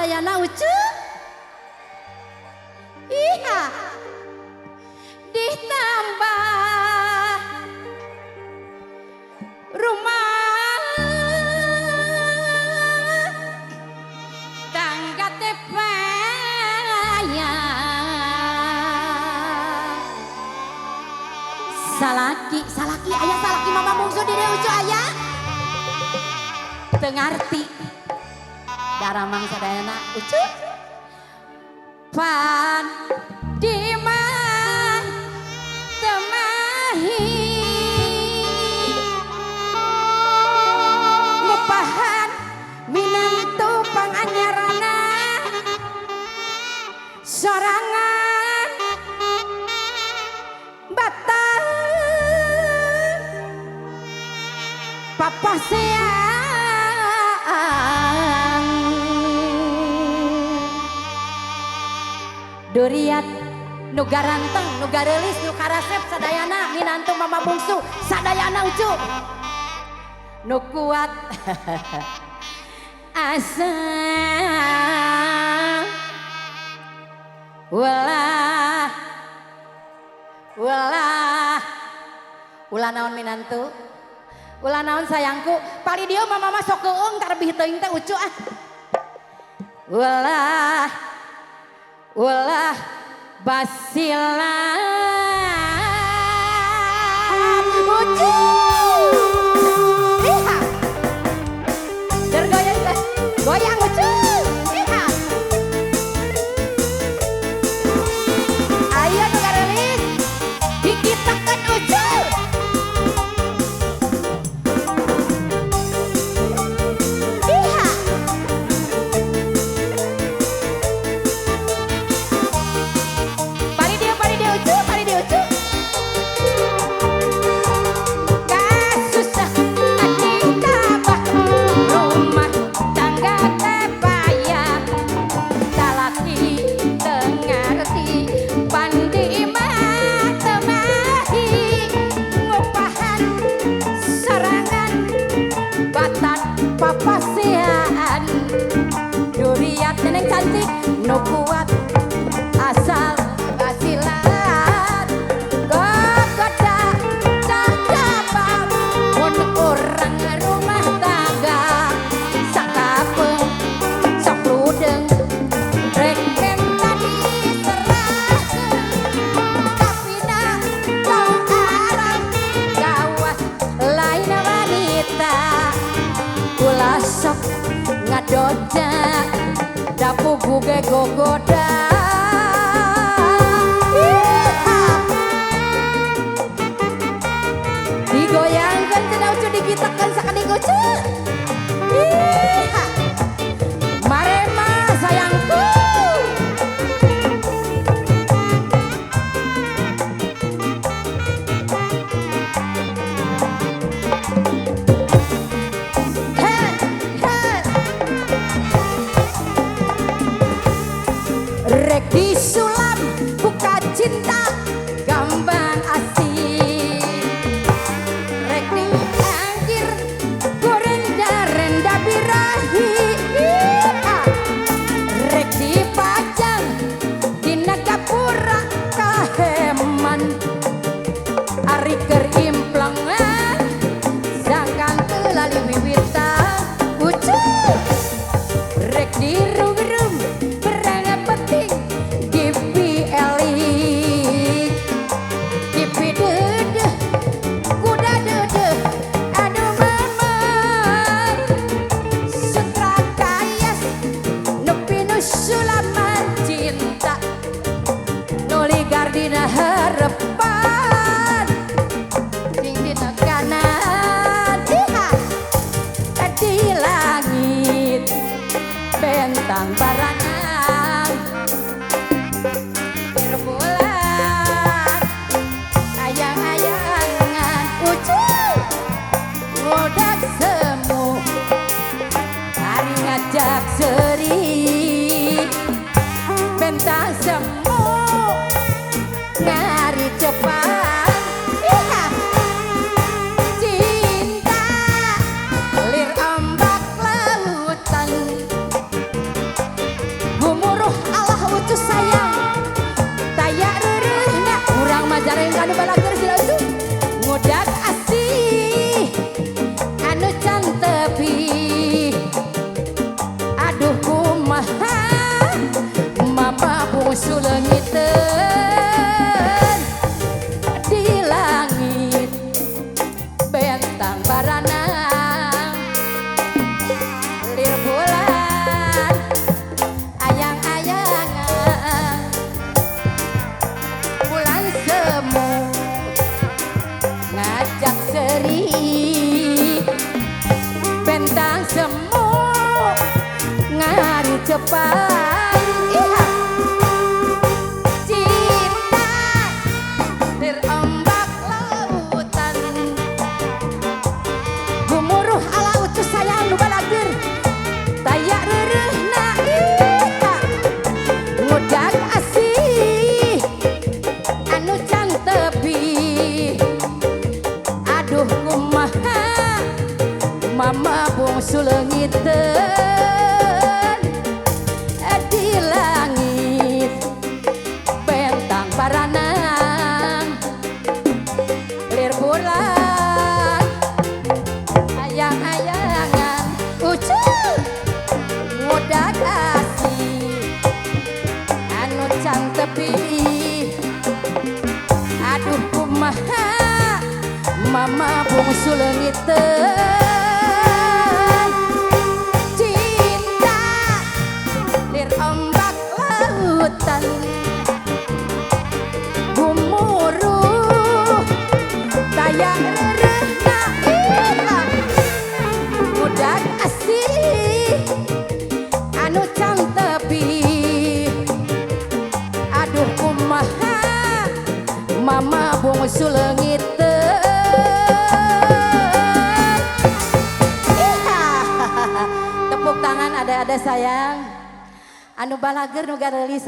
sadayana ucup. Iya. Ditambah rumah tangga tepaya salaki ayah salaki mama bungsu di ucu ayah teu ngarti daramang sadayana ucu pan dimah temahi ngupahan minantu panganyarana sorangan batang papa sayang duriat nu garanteng nu garelis nu karasep sadayana minantu mama bungsu sadayana ucu nu kuat asa walah ulah naon minantu ulah naon sayangku pali dia mama sok keung karebih teuing teh ucu ah ulah basilan ucu lihat dergoyang goyang ucu lihat ayo nu garelis dikitakan ucu lihat pari dia ucu kasusah adik tabah rumah tangga tepaya talaki tengarti pandi mah temahi ngupahan serangan batan papasian duriat neneng cantik nu kuat asal basilan gogoda cacabang mun urang rumah tangga sakapeung sok ludeng rek menta diserahkeun kapina tong arang gawat lain wanita ulah sok ngadoda da pugu ge gogoda digoyangkan cenah ucu dikitakan sakadi ucu marema sayangku rek disulam buka cinta gambar asih rek diangkir ku renda birahi rek dipajang dina gapura kaheman ari keur implangan sangkan teu lali wiwitan ucu rek dirungrum berang penting gipi elik gipi dedeh kuda dedeh aduh mamang setrakayas nepi nu sulaman cinta nu ligar dina harapan ding dina kanan di langit bentang barangan berbulan ayang-ayangan ucu ngodak semu hari ngajak seri bentang semu ngari cepat cinta lir ombak lautan sayang taya reureuhna urang majareng anu balager sila itu ngudag asih anu can tepi aduh kumaha mama bungsu leungiteun di langit bentang baranang lir bulan ayang-ayangan bulan semu ngajak seri bentang semu ngari cepat iha cinta terombak lautan gumuruh ala ucus sayang nu balager taya reureuhna iha ngudag asih anu can tepi aduh kumaha mama bungsu leungiteun di langit bentang baranang lir bulan ayang-ayangan ucuh ngudag asih anu can tepi aduh kumaha mama bungsu leungiteun cinta lir ombak lautan gumuruh taya reureuhna iha ngudag asih anu can tepi aduh kumaha mama bungsu leungiteun iha tepuk tangan ada sayang anu balager nu garelis